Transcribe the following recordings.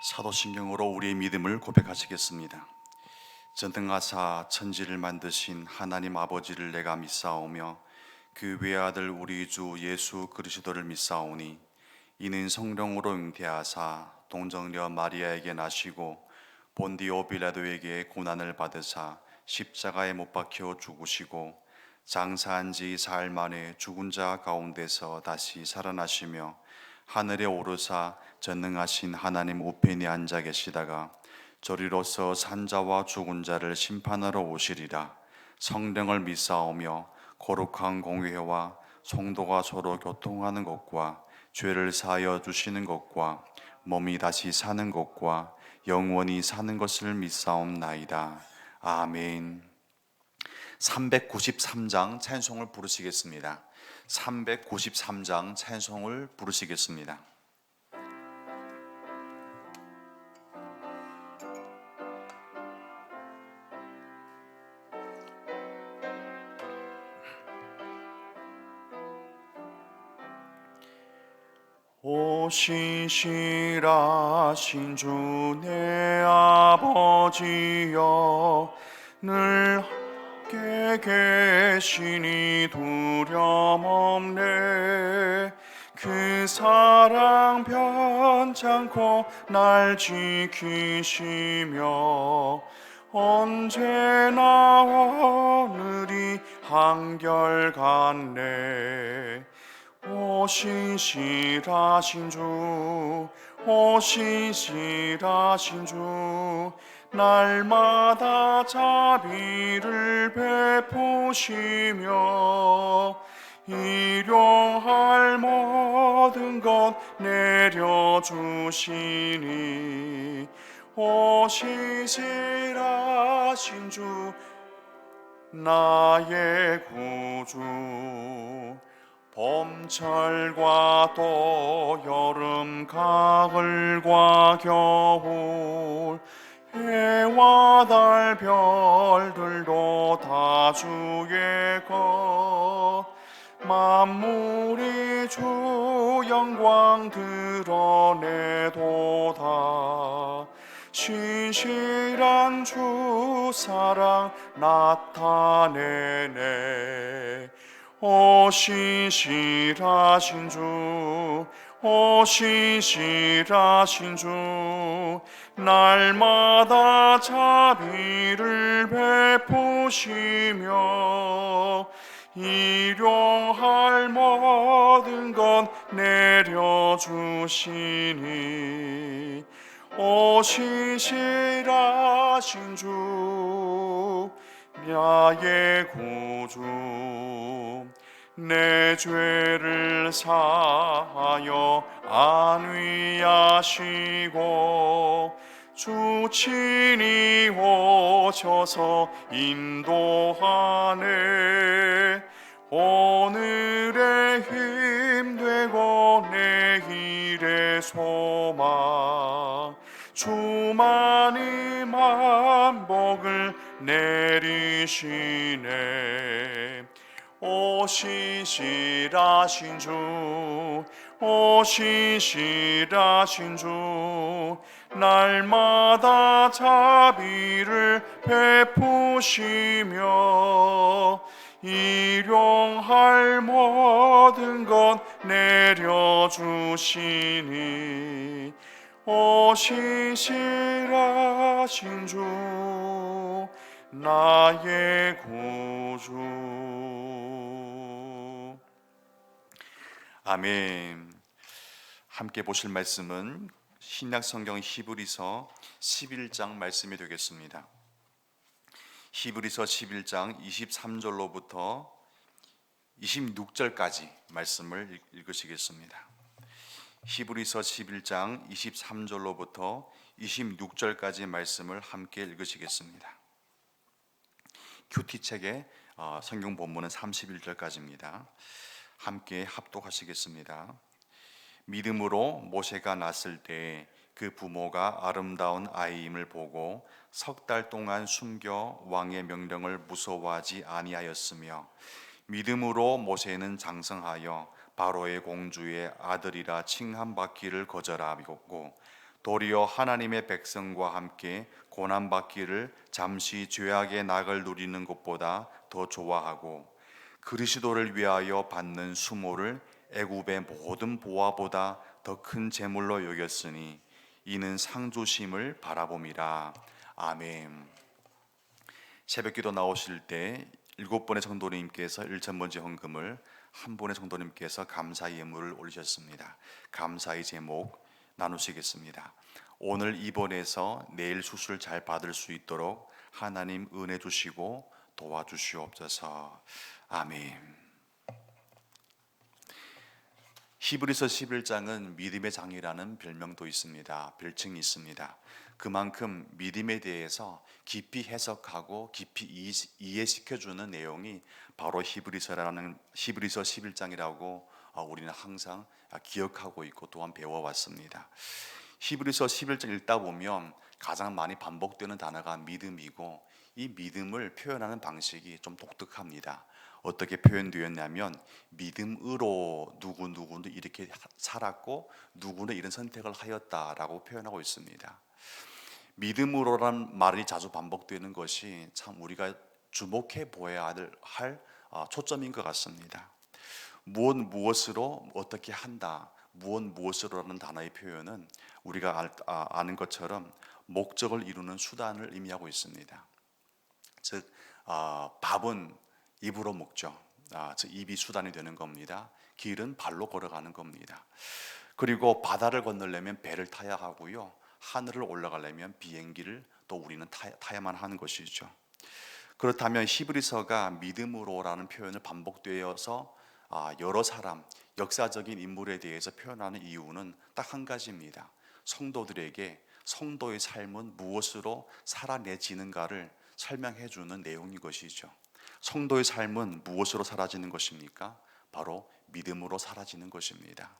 사도신경으로 우리의 믿음을 고백하시겠습니다. 전능하사 천지를 만드신 하나님 아버지를 내가 믿사오며 그 외아들 우리 주 예수 그리스도를 믿사오니 이는 성령으로 잉태하사 동정녀 마리아에게 나시고 본디오 빌라도에게 고난을 받으사 십자가에 못 박혀 죽으시고 장사한 지 사흘 만에 죽은 자 가운데서 다시 살아나시며 하늘에 오르사 전능하신 하나님 우편에 앉아 계시다가 저리로서 산자와 죽은 자를 심판하러 오시리라. 성령을 믿사오며 거룩한 공회와 성도가 서로 교통하는 것과 죄를 사하여 주시는 것과 몸이 다시 사는 것과 영원히 사는 것을 믿사옵나이다. 아멘. 393장 찬송을 부르시겠습니다. 393장 찬송을 부르시겠습니다. 오시시라신 주 내 아버지여 늘 함께 계시니 두려움 없네. 그 사랑 변찮고 날 지키시며 언제나 오늘이 한결같네. 오시시라신 주 오시시라신 주 날마다 자비를 베푸시며 일용할 모든 것 내려주시니 오시시라신 주 나의 구주 봄철과 또 여름 가을과 겨울 해와 달 별들도 다 주의 것 만물이 주 영광 드러내도다. 신실한 주 사랑 나타내네. 오시시라신 주 오시시라신 주 날마다 자비를 베푸시며 일용할 모든 것 내려주시니 오시시라신 주 나의 구주 내 죄를 사하여 안위하시고 주 친히 오셔서 인도하네. 오늘의 힘되고 내일의 소망 주만이 만복을 내리시네. 오시시라신 주 오시시라신 주 날마다 자비를 베푸시며 일용할 모든 것 내려주시니 오시시라신 주 나의 구주. 아멘. 함께 보실 말씀은 신약성경 히브리서 11장 말씀이 되겠습니다. 히브리서 11장 23절로부터 26절까지 말씀을 읽으시겠습니다. 히브리서 11장 23절로부터 26절까지 말씀을 함께 읽으시겠습니다. 큐티책의 성경 본문은 31절까지입니다. 함께 합독하시겠습니다. 믿음으로 모세가 낳았을 때 그 부모가 아름다운 아이임을 보고 석 달 동안 숨겨 왕의 명령을 무서워하지 아니하였으며 믿음으로 모세는 장성하여 바로의 공주의 아들이라 칭함받기를 거절하고 도리어 하나님의 백성과 함께 고난받기를 잠시 죄악의 낙을 누리는 것보다 더 좋아하고 그리스도를 위하여 받는 수모를 애굽의 모든 보화보다 더 큰 재물로 여겼으니 이는 상조심을 바라봄이라. 아멘. 새벽기도 나오실 때 7번의 성도님께서 1,000번째 헌금을, 한 분의 성도님께서 감사의 예물을 올리셨습니다. 감사의 제목 나누시겠습니다. 오늘 입원해서 내일 수술 잘 받을 수 있도록 하나님 은혜 주시고 도와주시옵소서. 아멘. 히브리서 11장은 믿음의 장이라는 별명도 있습니다. 별칭이 있습니다. 그만큼 믿음에 대해서 깊이 해석하고 깊이 이해시켜주는 내용이 바로 히브리서 11장이라고 우리는 항상 기억하고 있고 또한 배워왔습니다. 히브리서 11장 읽다 보면 가장 많이 반복되는 단어가 믿음이고, 이 믿음을 표현하는 방식이 좀 독특합니다. 어떻게 표현되었냐면 믿음으로 누구누구는 이렇게 살았고 누구는 이런 선택을 하였다라고 표현하고 있습니다. 믿음으로란 말이 자주 반복되는 것이 참 우리가 주목해 보아야 할 초점인 것 같습니다. 무엇으로 어떻게 한다, 무엇으로라는 단어의 표현은 우리가 아는 것처럼 목적을 이루는 수단을 의미하고 있습니다. 즉 밥은 입으로 먹죠. 즉 입이 수단이 되는 겁니다. 길은 발로 걸어가는 겁니다. 그리고 바다를 건너려면 배를 타야 하고요, 하늘을 올라가려면 비행기를 또 우리는 타야만 하는 것이죠. 그렇다면 히브리서가 믿음으로라는 표현을 반복되어서 여러 사람, 역사적인 인물에 대해서 표현하는 이유는 딱 한 가지입니다. 성도들에게 성도의 삶은 무엇으로 살아내지는가를 설명해 주는 내용인 것이죠. 성도의 삶은 무엇으로 사라지는 것입니까? 바로 믿음으로 사라지는 것입니다.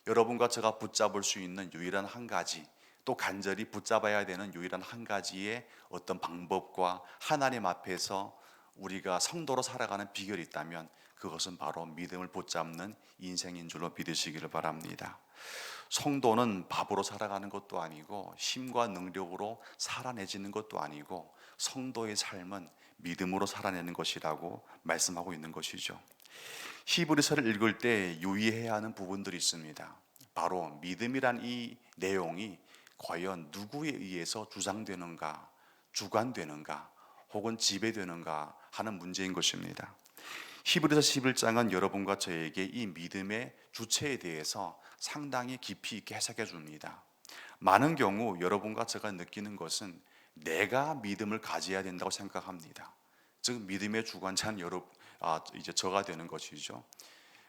여러분과 제가 붙잡을 수 있는 유일한 한 가지, 또 간절히 붙잡아야 되는 유일한 한 가지의 어떤 방법과 하나님 앞에서 우리가 성도로 살아가는 비결이 있다면 그것은 바로 믿음을 붙잡는 인생인 줄로 믿으시기를 바랍니다. 성도는 밥으로 살아가는 것도 아니고 힘과 능력으로 살아내지는 것도 아니고 성도의 삶은 믿음으로 살아내는 것이라고 말씀하고 있는 것이죠. 히브리서를 읽을 때 유의해야 하는 부분들이 있습니다. 바로 믿음이란 이 내용이 과연 누구에 의해서 주장되는가, 주관되는가, 혹은 지배되는가 하는 문제인 것입니다. 히브리서 11장은 여러분과 저에게 이 믿음의 주체에 대해서 상당히 깊이 있게 해석해 줍니다. 많은 경우 여러분과 제가 느끼는 것은 내가 믿음을 가져야 된다고 생각합니다. 즉 믿음의 주관자는 이제 저가 되는 것이죠.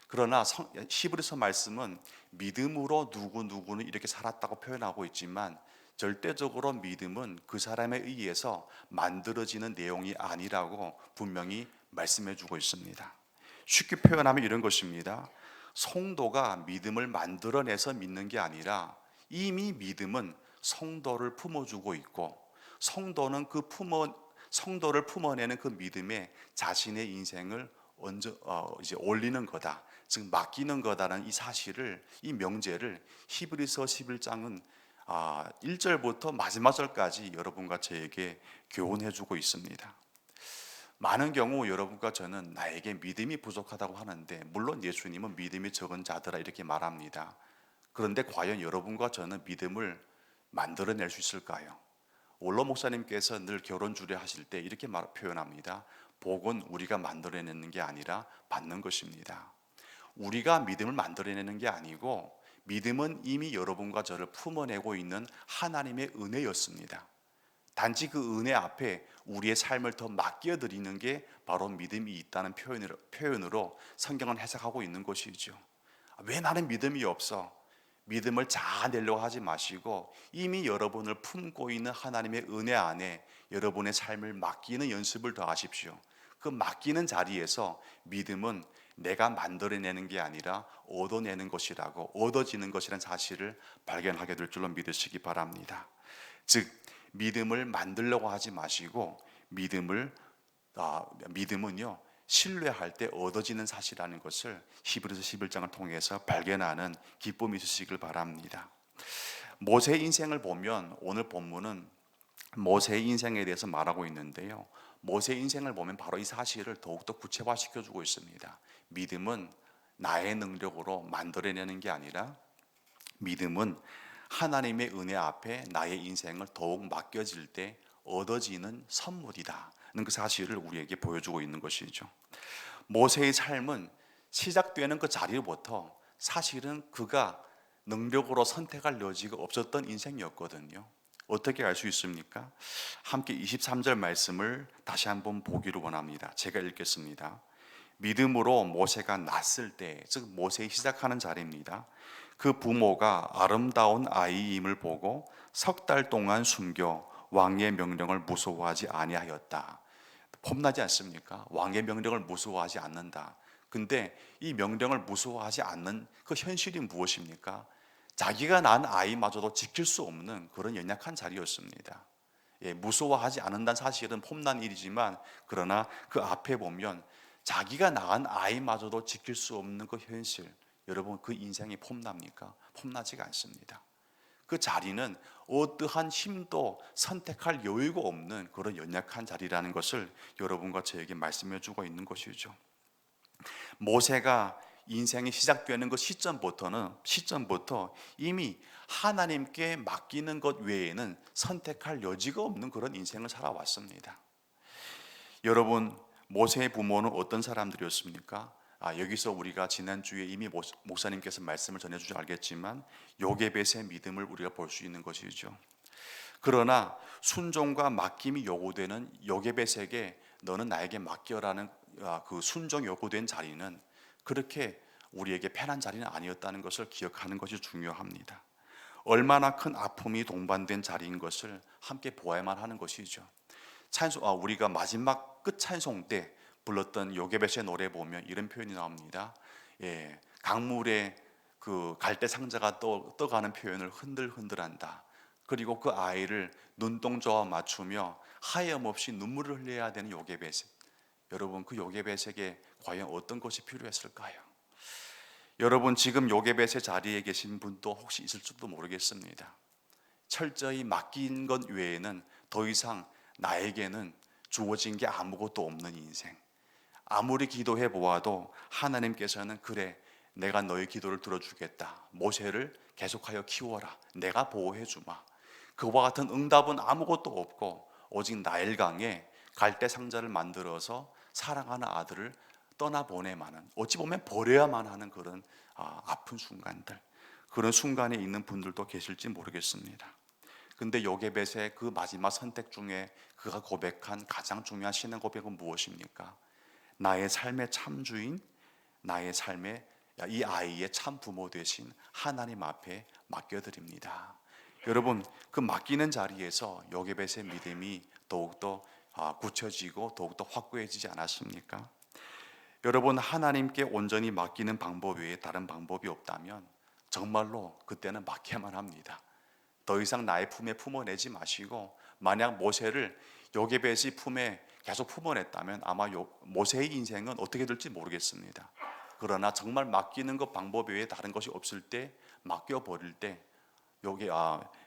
그러나 히브리서 말씀은 믿음으로 누구는 이렇게 살았다고 표현하고 있지만 절대적으로 믿음은 그 사람에 의해서 만들어지는 내용이 아니라고 분명히 말씀해 주고 있습니다. 쉽게 표현하면 이런 것입니다. 성도가 믿음을 만들어내서 믿는 게 아니라 이미 믿음은 성도를 품어주고 있고, 성도는 성도를 품어내는 그 믿음에 자신의 인생을 이제 올리는 거다, 즉 맡기는 거다라는 이 사실을, 이 명제를 히브리서 11장은 1절부터 마지막 절까지 여러분과 저에게 교훈해주고 있습니다. 많은 경우 여러분과 저는 나에게 믿음이 부족하다고 하는데, 물론 예수님은 믿음이 적은 자들아 이렇게 말합니다. 그런데 과연 여러분과 저는 믿음을 만들어낼 수 있을까요? 원로 목사님께서 늘 결혼 주례하실 때 이렇게 표현합니다. 복은 우리가 만들어내는 게 아니라 받는 것입니다. 우리가 믿음을 만들어내는 게 아니고 믿음은 이미 여러분과 저를 품어내고 있는 하나님의 은혜였습니다. 단지 그 은혜 앞에 우리의 삶을 더 맡겨드리는 게 바로 믿음이 있다는 표현으로 성경은 해석하고 있는 것이죠. 왜 나는 믿음이 없어? 믿음을 자아내려고 하지 마시고 이미 여러분을 품고 있는 하나님의 은혜 안에 여러분의 삶을 맡기는 연습을 더 하십시오. 그 맡기는 자리에서 믿음은 내가 만들어내는 게 아니라 얻어내는 것이라고, 얻어지는 것이라는 사실을 발견하게 될 줄로 믿으시기 바랍니다. 즉 믿음을 만들려고 하지 마시고 믿음은요 신뢰할 때 얻어지는 사실이라는 것을 히브리서 11장을 통해서 발견하는 기쁨이 있으시길 바랍니다. 모세의 인생을 보면 오늘 본문은 모세의 인생에 대해서 말하고 있는데요. 모세의 인생을 보면 바로 이 사실을 더욱더 구체화시켜 주고 있습니다. 믿음은 나의 능력으로 만들어내는 게 아니라 믿음은 하나님의 은혜 앞에 나의 인생을 더욱 맡겨질 때 얻어지는 선물이다 는 그 사실을 우리에게 보여주고 있는 것이죠. 모세의 삶은 시작되는 그 자리부터 사실은 그가 능력으로 선택할 여지가 없었던 인생이었거든요. 어떻게 알 수 있습니까? 함께 23절 말씀을 다시 한번 보기를 원합니다. 제가 읽겠습니다. 믿음으로 모세가 낳았을 때, 즉 모세의 시작하는 자리입니다. 그 부모가 아름다운 아이임을 보고 석 달 동안 숨겨 왕의 명령을 무서워하지 아니하였다. 폼나지 않습니까? 왕의 명령을 무서워하지 않는다. 근데 이 명령을 무서워하지 않는 그 현실이 무엇입니까? 자기가 낳은 아이마저도 지킬 수 없는 그런 연약한 자리였습니다. 무서워하지 않는다는 사실은 폼난 일이지만, 그러나 그 앞에 보면 자기가 낳은 아이마저도 지킬 수 없는 그 현실, 여러분 그 인생이 폼납니까? 폼나지가 않습니다. 그 자리는 어떠한 힘도 선택할 여유가 없는 그런 연약한 자리라는 것을 여러분과 저에게 말씀해 주고 있는 것이죠. 모세가 인생이 시작되는 그 시점부터 이미 하나님께 맡기는 것 외에는 선택할 여지가 없는 그런 인생을 살아왔습니다. 여러분, 모세의 부모는 어떤 사람들이었습니까? 여기서 우리가 지난주에 이미 목사님께서 말씀을 전해주셔 알겠지만 요게벳의 믿음을 우리가 볼 수 있는 것이죠. 그러나 순종과 맡김이 요구되는 요게벳에게 너는 나에게 맡겨라는 그 순종 요구된 자리는 그렇게 우리에게 편한 자리는 아니었다는 것을 기억하는 것이 중요합니다. 얼마나 큰 아픔이 동반된 자리인 것을 함께 보아야만 하는 것이죠. 우리가 마지막 끝 찬송 때 불렀던 요게벳의 노래 보면 이런 표현이 나옵니다. 강물에 그 갈대 상자가 떠가는 표현을 흔들흔들한다. 그리고 그 아이를 눈동자와 맞추며 하염없이 눈물을 흘려야 되는 요게벳. 여러분, 그 요게벳에게 과연 어떤 것이 필요했을까요? 여러분, 지금 요게벳의 자리에 계신 분도 혹시 있을지도 모르겠습니다. 철저히 맡긴 것 외에는 더 이상 나에게는 주어진 게 아무것도 없는 인생. 아무리 기도해 보아도 하나님께서는 그래, 내가 너의 기도를 들어주겠다. 모세를 계속하여 키워라. 내가 보호해 주마. 그와 같은 응답은 아무것도 없고 오직 나일강에 갈대 상자를 만들어서 사랑하는 아들을 떠나보내만은, 어찌 보면 버려야만 하는 그런 아픈 순간들, 그런 순간에 있는 분들도 계실지 모르겠습니다. 근데 요게벳의 그 마지막 선택 중에 그가 고백한 가장 중요한 신앙 고백은 무엇입니까? 나의 삶의 참주인, 나의 삶의 이 아이의 참 부모 되신 하나님 앞에 맡겨드립니다. 여러분, 그 맡기는 자리에서 요게벳의 믿음이 더욱더 굳혀지고 더욱더 확고해지지 않았습니까? 여러분, 하나님께 온전히 맡기는 방법 외에 다른 방법이 없다면 정말로 그때는 맡겨야만 합니다. 더 이상 나의 품에 품어내지 마시고, 만약 모세를 요게벳의 품에 계속 품어냈다면 아마 모세의 인생은 어떻게 될지 모르겠습니다. 그러나 정말 맡기는 것 방법 외에 다른 것이 없을 때, 맡겨버릴 때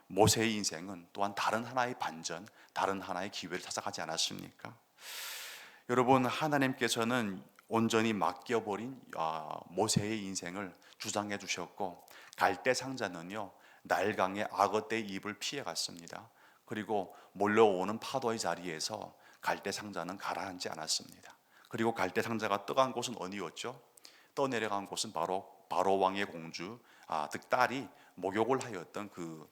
모세의 인생은 또한 다른 하나의 반전, 다른 하나의 기회를 찾아가지 않았습니까? 여러분, 하나님께서는 온전히 맡겨버린 모세의 인생을 주장해 주셨고, 갈대 상자는요 나일강의 악어떼의 입을 피해 갔습니다. 그리고 몰려오는 파도의 자리에서 갈대 상자는 가라앉지 않았습니다. 그리고 갈대 상자가 떠간 곳은 어디였죠? 떠내려간 곳은 바로 왕의 공주 즉 딸이 목욕을 하였던 그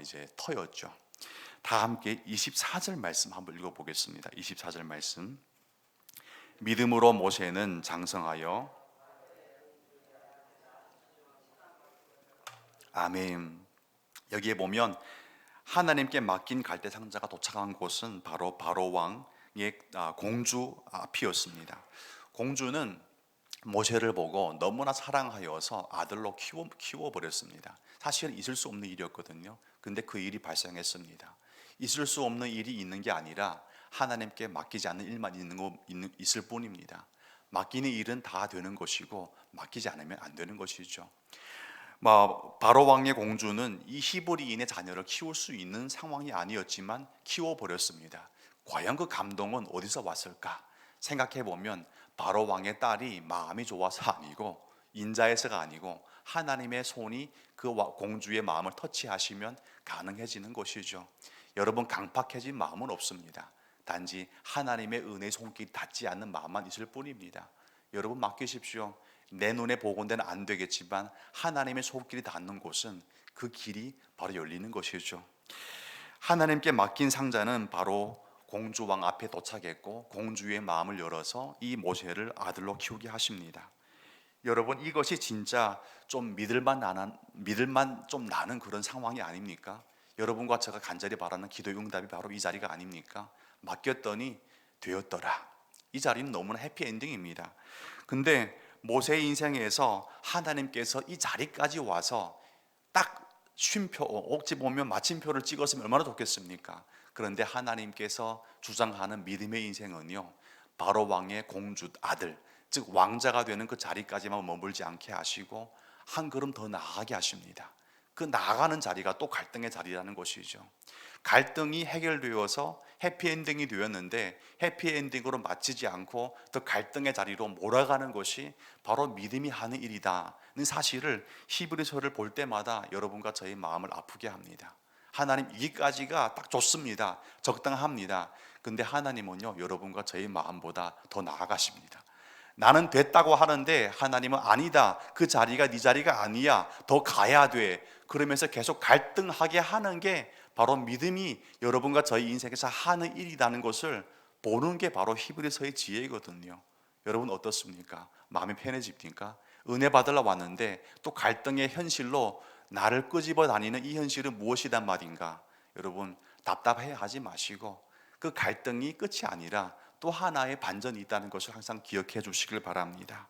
이제 터였죠. 다 함께 24절 말씀 한번 읽어보겠습니다. 24절 말씀. 믿음으로 모세는 장성하여, 아멘. 여기에 보면 하나님께 맡긴 갈대 상자가 도착한 곳은 바로 왕의 공주 앞이었습니다. 공주는 모세를 보고 너무나 사랑하여서 아들로 키워버렸습니다. 사실은 있을 수 없는 일이었거든요. 근데 그 일이 발생했습니다. 있을 수 없는 일이 있는 게 아니라 하나님께 맡기지 않는 일만 있을 뿐입니다. 맡기는 일은 다 되는 것이고 맡기지 않으면 안 되는 것이죠. 바로 왕의 공주는 이 히브리인의 자녀를 키울 수 있는 상황이 아니었지만 키워버렸습니다. 과연 그 감동은 어디서 왔을까 생각해 보면 바로 왕의 딸이 마음이 좋아서 아니고 인자해서가 아니고 하나님의 손이 그 공주의 마음을 터치하시면 가능해지는 것이죠. 여러분, 강팍해진 마음은 없습니다. 단지 하나님의 은혜의 손길이 닿지 않는 마음만 있을 뿐입니다. 여러분, 맡기십시오. 내 눈에 보건대는 안 되겠지만 하나님의 손길이 닿는 곳은 그 길이 바로 열리는 것이죠. 하나님께 맡긴 상자는 바로 공주왕 앞에 도착했고 공주의 마음을 열어서 이 모세를 아들로 키우게 하십니다. 여러분, 이것이 진짜 좀 믿을만 좀 나는 그런 상황이 아닙니까? 여러분과 제가 간절히 바라는 기도의 응답이 바로 이 자리가 아닙니까? 맡겼더니 되었더라. 이 자리는 너무나 해피엔딩입니다. 근데 모세의 인생에서 하나님께서 이 자리까지 와서 딱 쉼표, 어찌 보면 마침표를 찍었으면 얼마나 좋겠습니까? 그런데 하나님께서 주장하는 믿음의 인생은요, 바로 왕의 공주 아들, 즉 왕자가 되는 그 자리까지만 머물지 않게 하시고 한 걸음 더 나아가게 하십니다. 그 나아가는 자리가 또 갈등의 자리라는 것이죠. 갈등이 해결되어서 해피엔딩이 되었는데 해피엔딩으로 마치지 않고 더 갈등의 자리로 몰아가는 것이 바로 믿음이 하는 일이다는 사실을 히브리서를 볼 때마다 여러분과 저의 마음을 아프게 합니다. 하나님, 여기까지가 딱 좋습니다. 적당합니다. 근데 하나님은요, 여러분과 저의 마음보다 더 나아가십니다. 나는 됐다고 하는데 하나님은 아니다, 그 자리가 네 자리가 아니야, 더 가야 돼. 그러면서 계속 갈등하게 하는 게 바로 믿음이 여러분과 저희 인생에서 하는 일이라는 것을 보는 게 바로 히브리서의 지혜이거든요. 여러분, 어떻습니까? 마음이 편해집니까? 은혜 받으러 왔는데 또 갈등의 현실로 나를 끄집어 다니는 이 현실은 무엇이란 말인가? 여러분, 답답해 하지 마시고 그 갈등이 끝이 아니라 또 하나의 반전이 있다는 것을 항상 기억해 주시길 바랍니다.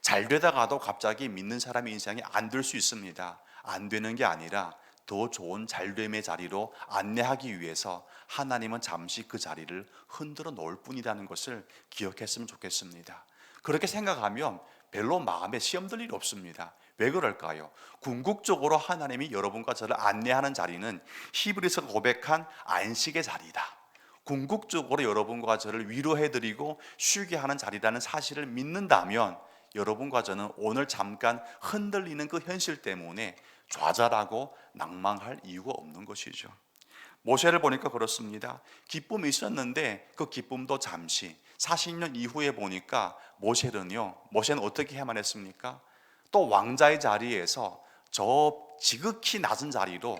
잘 되다가도 갑자기 믿는 사람의 인생이 안 될 수 있습니다. 안 되는 게 아니라 더 좋은 잘됨의 자리로 안내하기 위해서 하나님은 잠시 그 자리를 흔들어 놓을 뿐이라는 것을 기억했으면 좋겠습니다. 그렇게 생각하면 별로 마음에 시험 들 일 없습니다. 왜 그럴까요? 궁극적으로 하나님이 여러분과 저를 안내하는 자리는 히브리서 고백한 안식의 자리다. 궁극적으로 여러분과 저를 위로해드리고 쉬게 하는 자리라는 사실을 믿는다면 여러분과 저는 오늘 잠깐 흔들리는 그 현실 때문에 좌절하고 낭망할 이유가 없는 것이죠. 모세를 보니까 그렇습니다. 기쁨이 있었는데 그 기쁨도 잠시, 40년 이후에 보니까 모세는 어떻게 해야만 했습니까? 또 왕자의 자리에서 저 지극히 낮은 자리로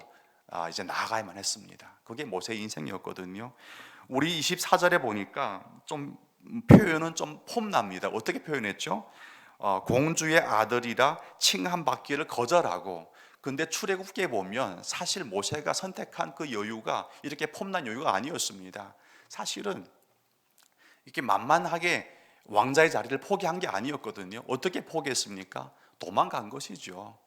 이제 나아가야만 했습니다. 그게 모세의 인생이었거든요. 우리 24절에 보니까 좀 표현은 좀 폼납니다. 어떻게 표현했죠? 공주의 아들이라 칭함받기를 거절하고, 근데 출애굽기에 보면 사실 모세가 선택한 그 여유가 이렇게 폼난 여유가 아니었습니다. 사실은 이렇게 만만하게 왕자의 자리를 포기한 게 아니었거든요. 어떻게 포기했습니까? 도망간 것이죠.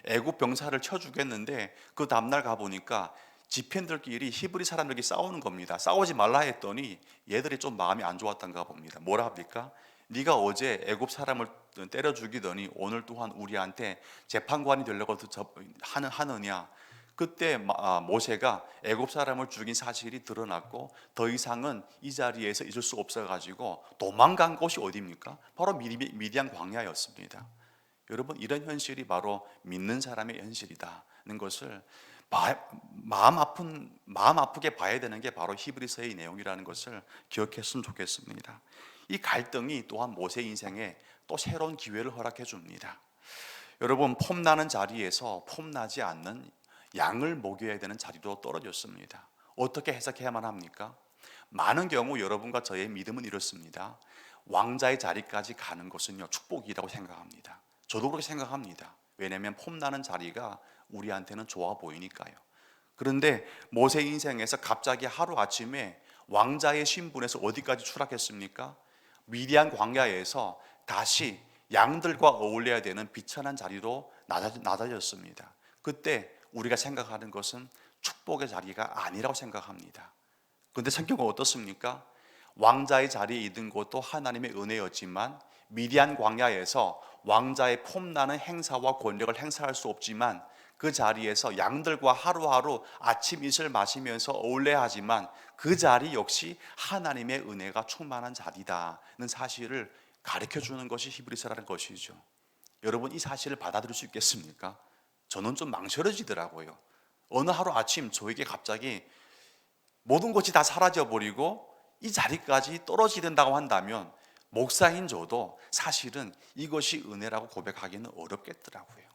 애굽 병사를 쳐 죽였는데 그 다음날 가보니까 지편들끼리 히브리 사람들끼리 싸우는 겁니다. 싸우지 말라 했더니 얘들이 좀 마음이 안 좋았던가 봅니다. 뭐라 합니까? 네가 어제 애굽 사람을 때려 죽이더니 오늘 또한 우리한테 재판관이 되려고 하느냐. 그때 모세가 애굽 사람을 죽인 사실이 드러났고 더 이상은 이 자리에서 있을 수 없어가지고 도망간 곳이 어디입니까? 바로 미디안 광야였습니다. 여러분, 이런 현실이 바로 믿는 사람의 현실이다는 것을 마음 아프게 봐야 되는 게 바로 히브리서의 내용이라는 것을 기억했으면 좋겠습니다. 이 갈등이 또한 모세 인생에 또 새로운 기회를 허락해 줍니다. 여러분, 폼나는 자리에서 폼나지 않는 양을 먹여야 되는 자리로 떨어졌습니다. 어떻게 해석해야만 합니까? 많은 경우 여러분과 저의 믿음은 이렇습니다. 왕자의 자리까지 가는 것은요, 축복이라고 생각합니다. 저도 그렇게 생각합니다. 왜냐하면 폼나는 자리가 우리한테는 좋아 보이니까요. 그런데 모세 인생에서 갑자기 하루아침에 왕자의 신분에서 어디까지 추락했습니까? 미디안 광야에서 다시 양들과 어울려야 되는 비천한 자리로 낮아졌습니다. 그때 우리가 생각하는 것은 축복의 자리가 아니라고 생각합니다. 그런데 성경은 어떻습니까? 왕자의 자리에 있는 것도 하나님의 은혜였지만 미디안 광야에서 왕자의 폼나는 행사와 권력을 행사할 수 없지만 그 자리에서 양들과 하루하루 아침 이슬 마시면서 어울려야 하지만 그 자리 역시 하나님의 은혜가 충만한 자리다는 사실을 가르쳐 주는 것이 히브리서라는 것이죠. 여러분, 이 사실을 받아들일 수 있겠습니까? 저는 좀 망설여지더라고요. 어느 하루 아침 저에게 갑자기 모든 것이 다 사라져버리고 이 자리까지 떨어지된다고 한다면 목사인 저도 사실은 이것이 은혜라고 고백하기는 어렵겠더라고요.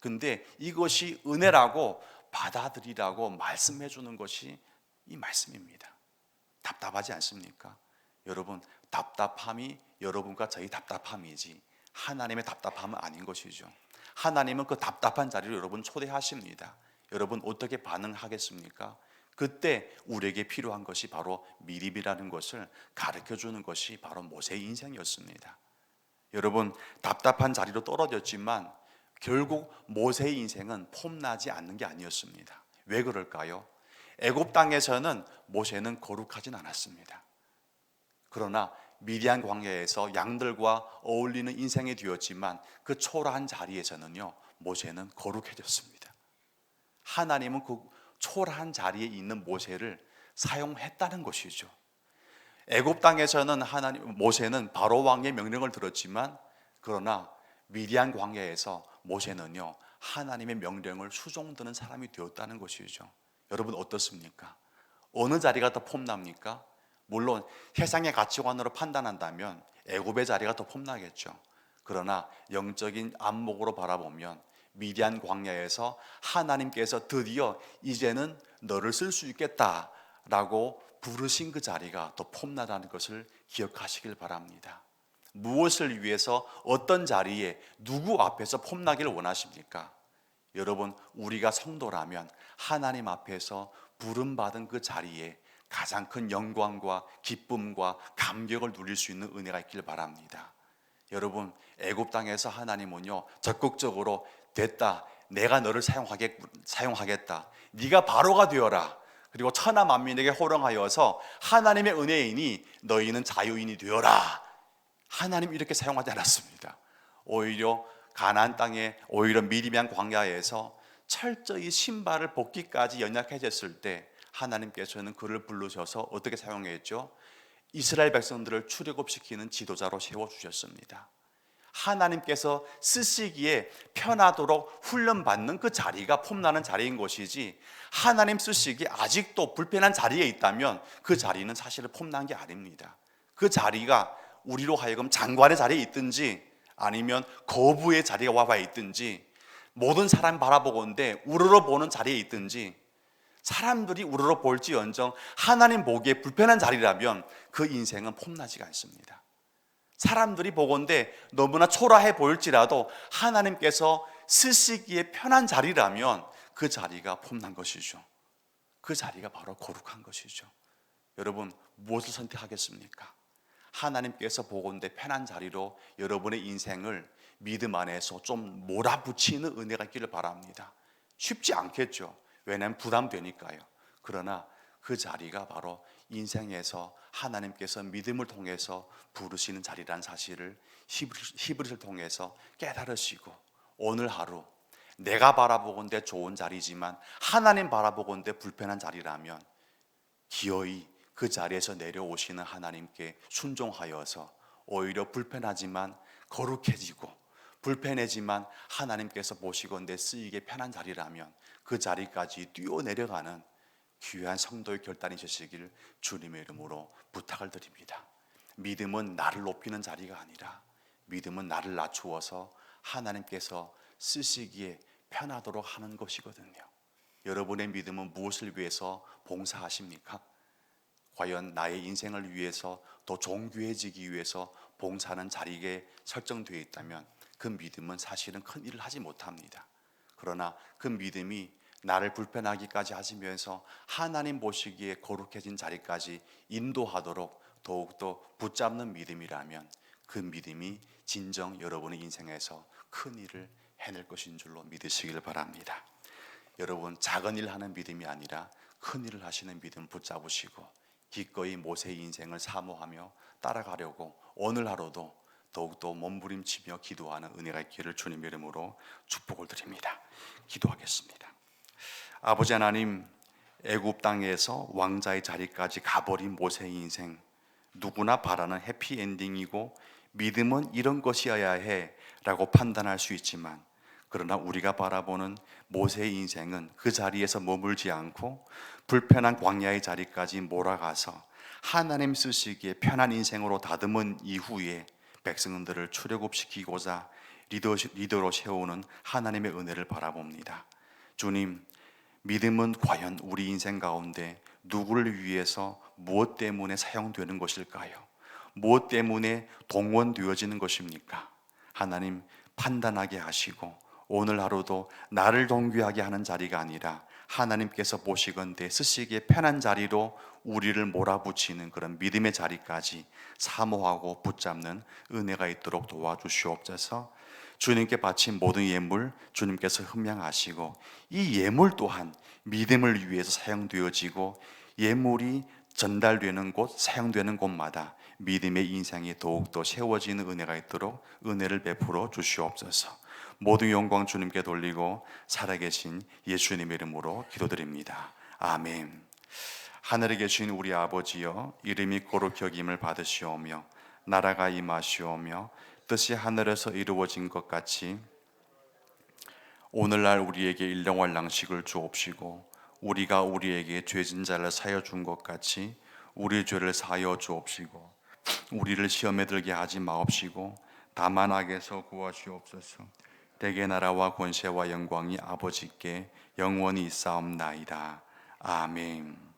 근데 이것이 은혜라고 받아들이라고 말씀해 주는 것이 이 말씀입니다. 답답하지 않습니까? 여러분, 답답함이 여러분과 저희 답답함이지 하나님의 답답함은 아닌 것이죠. 하나님은 그 답답한 자리로 여러분 초대하십니다. 여러분 어떻게 반응하겠습니까? 그때 우리에게 필요한 것이 바로 미립이라는 것을 가르쳐 주는 것이 바로 모세의 인생이었습니다. 여러분, 답답한 자리로 떨어졌지만 결국 모세의 인생은 폼나지 않는 게 아니었습니다. 왜 그럴까요? 애굽 땅에서는 모세는 거룩하진 않았습니다. 그러나 미디안 광야에서 양들과 어울리는 인생이 되었지만 그 초라한 자리에서는요, 모세는 거룩해졌습니다. 하나님은 그 초라한 자리에 있는 모세를 사용했다는 것이죠. 애굽 땅에서는 모세는 바로 왕의 명령을 들었지만 그러나 미디안 광야에서 모세는요, 하나님의 명령을 수종드는 사람이 되었다는 것이죠. 여러분 어떻습니까? 어느 자리가 더 폼납니까? 물론 세상의 가치관으로 판단한다면 애굽의 자리가 더 폼나겠죠. 그러나 영적인 안목으로 바라보면 미디안 광야에서 하나님께서 드디어 이제는 너를 쓸 수 있겠다라고 부르신 그 자리가 더 폼나다는 것을 기억하시길 바랍니다. 무엇을 위해서 어떤 자리에 누구 앞에서 폼나기를 원하십니까? 여러분, 우리가 성도라면 하나님 앞에서 부름받은 그 자리에 가장 큰 영광과 기쁨과 감격을 누릴 수 있는 은혜가 있길 바랍니다. 여러분, 애굽 땅에서 하나님은요, 적극적으로 됐다, 내가 너를 사용하겠다, 네가 바로가 되어라, 그리고 천하 만민에게 호령하여서 하나님의 은혜이니 너희는 자유인이 되어라, 하나님 이렇게 사용하지 않았습니다. 오히려 가나안 땅에, 오히려 미디안 광야에서 철저히 신발을 벗기까지 연약해졌을 때 하나님께서는 그를 부르셔서 어떻게 사용했죠? 이스라엘 백성들을 출애굽시키는 지도자로 세워주셨습니다. 하나님께서 쓰시기에 편하도록 훈련받는 그 자리가 폼나는 자리인 것이지, 하나님 쓰시기에 아직도 불편한 자리에 있다면 그 자리는 사실은 폼난 게 아닙니다. 그 자리가 우리로 하여금 장관의 자리에 있든지 아니면 거부의 자리에 와봐 있든지, 모든 사람 바라보건대 우러러 보는 자리에 있든지, 사람들이 우러러 볼지언정 하나님 보기에 불편한 자리라면 그 인생은 폼나지가 않습니다. 사람들이 보건대 너무나 초라해 보일지라도 하나님께서 쓰시기에 편한 자리라면 그 자리가 폼난 것이죠. 그 자리가 바로 거룩한 것이죠. 여러분, 무엇을 선택하겠습니까? 하나님께서 보건대 편한 자리로 여러분의 인생을 믿음 안에서 좀 몰아붙이는 은혜가 있기를 바랍니다. 쉽지 않겠죠. 왜냐하면 부담되니까요. 그러나 그 자리가 바로 인생에서 하나님께서 믿음을 통해서 부르시는 자리라는 사실을 히브리서를 통해서 깨달으시고, 오늘 하루 내가 바라보건대 좋은 자리지만 하나님 바라보건대 불편한 자리라면 기어이 그 자리에서 내려오시는 하나님께 순종하여서 오히려 불편하지만 거룩해지고, 불편해지만 하나님께서 보시건대 쓰이게 편한 자리라면 그 자리까지 뛰어내려가는 귀한 성도의 결단이시길 주님의 이름으로 부탁을 드립니다. 믿음은 나를 높이는 자리가 아니라 믿음은 나를 낮추어서 하나님께서 쓰시기에 편하도록 하는 것이거든요. 여러분의 믿음은 무엇을 위해서 봉사하십니까? 과연 나의 인생을 위해서 더 존귀해지기 위해서 봉사하는 자리에 설정되어 있다면 그 믿음은 사실은 큰 일을 하지 못합니다. 그러나 그 믿음이 나를 불편하기까지 하시면서 하나님 보시기에 거룩해진 자리까지 인도하도록 더욱더 붙잡는 믿음이라면 그 믿음이 진정 여러분의 인생에서 큰 일을 해낼 것인 줄로 믿으시길 바랍니다. 여러분, 작은 일 하는 믿음이 아니라 큰 일을 하시는 믿음 붙잡으시고 기꺼이 모세의 인생을 사모하며 따라가려고 오늘 하루도 더욱더 몸부림치며 기도하는 은혜가 있기를 주님의 이름으로 축복을 드립니다. 기도하겠습니다. 아버지 하나님, 애굽 땅에서 왕자의 자리까지 가버린 모세의 인생, 누구나 바라는 해피엔딩이고 믿음은 이런 것이어야 해 라고 판단할 수 있지만, 그러나 우리가 바라보는 모세의 인생은 그 자리에서 머물지 않고 불편한 광야의 자리까지 몰아가서 하나님 쓰시기에 편한 인생으로 다듬은 이후에 백성들을 출애굽시키고자 리더로 세우는 하나님의 은혜를 바라봅니다. 주님, 믿음은 과연 우리 인생 가운데 누구를 위해서 무엇 때문에 사용되는 것일까요? 무엇 때문에 동원되어지는 것입니까? 하나님, 판단하게 하시고 오늘 하루도 나를 동귀하게 하는 자리가 아니라 하나님께서 보시건대 쓰시기에 편한 자리로 우리를 몰아붙이는 그런 믿음의 자리까지 사모하고 붙잡는 은혜가 있도록 도와주시옵소서. 주님께 바친 모든 예물 주님께서 흠양하시고 이 예물 또한 믿음을 위해서 사용되어지고 예물이 전달되는 곳, 사용되는 곳마다 믿음의 인생이 더욱더 세워지는 은혜가 있도록 은혜를 베풀어 주시옵소서. 모든 영광 주님께 돌리고 살아계신 예수님의 이름으로 기도드립니다. 아멘. 하늘에 계신 우리 아버지여, 이름이 거룩히 여김을 받으시오며 나라가 임하시오며 뜻이 하늘에서 이루어진 것 같이 오늘날 우리에게 일용할 양식을 주옵시고 우리가 우리에게 죄진 자를 사여 준 것 같이 우리 죄를 사여 주옵시고 우리를 시험에 들게 하지 마옵시고 다만 악에서 구하시옵소서. 대개 나라와 권세와 영광이 아버지께 영원히 있사옵나이다. 아멘.